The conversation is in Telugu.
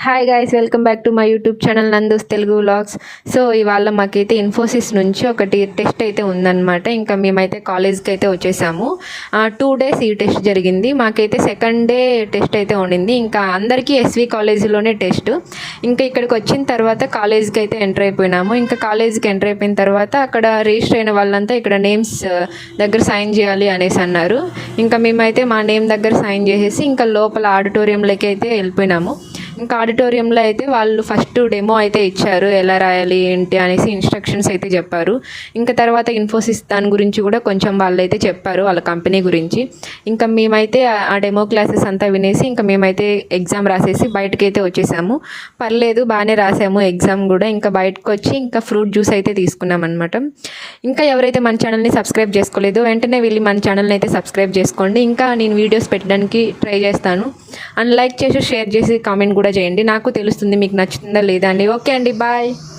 Hi guys, welcome back to my YouTube channel Nandu's Telugu vlogs. So ఇవాళ మాకైతే ఇన్ఫోసిస్ నుంచి ఒకటి టెస్ట్ అయితే ఉందన్నమాట. ఇంకా మేమైతే కాలేజ్కి అయితే వచ్చేసాము. 2 days ఈ టెస్ట్ జరిగింది. మాకైతే సెకండ్ డే టెస్ట్ అయితే ఉండింది. ఇంకా అందరికీ ఎస్వి కాలేజీలోనే టెస్ట్. ఇంకా ఇక్కడికి వచ్చిన తర్వాత కాలేజ్కి అయితే ఎంటర్ అయిపోయినాము. ఇంకా కాలేజ్కి ఎంటర్ అయిపోయిన తర్వాత అక్కడ రిజిస్టర్ అయిన వాళ్ళంతా ఇక్కడ నేమ్స్ దగ్గర సైన్ చేయాలి అనేసి అన్నారు. ఇంకా మేమైతే మా నేమ్ దగ్గర సైన్ చేసేసి ఇంకా లోపల ఆడిటోరియంలోకి అయితే వెళ్ళిపోయినాము. ఇంకా ఆడిటోరియంలో అయితే వాళ్ళు ఫస్ట్ డెమో అయితే ఇచ్చారు, ఎలా రాయాలి ఏంటి అనేసి ఇన్స్ట్రక్షన్స్ అయితే చెప్పారు. ఇంకా తర్వాత ఇన్ఫోసిస్ దాని గురించి కూడా కొంచెం వాళ్ళు అయితే చెప్పారు, వాళ్ళ కంపెనీ గురించి. ఇంకా మేమైతే ఆ డెమో క్లాసెస్ అంతా వినేసి ఇంకా మేమైతే ఎగ్జామ్ రాసేసి బయటకు అయితే వచ్చేసాము. పర్లేదు, బాగానే రాసాము ఎగ్జామ్ కూడా. ఇంకా బయటకు వచ్చి ఇంకా ఫ్రూట్ జ్యూస్ అయితే తీసుకున్నాం అనమాట. ఇంకా ఎవరైతే మన ఛానల్ని సబ్స్క్రైబ్ చేసుకోలేదో వెంటనే వెళ్ళి మన ఛానల్ని అయితే సబ్స్క్రైబ్ చేసుకోండి. ఇంకా నేను వీడియోస్ పెట్టడానికి ట్రై చేస్తాను. అండ్ లైక్ చేసి షేర్ చేసి కామెంట్ కూడా చేయండి, నాకు తెలుస్తుంది మీకు నచ్చుతుందా లేదా అండి. ఓకే అండి, బాయ్.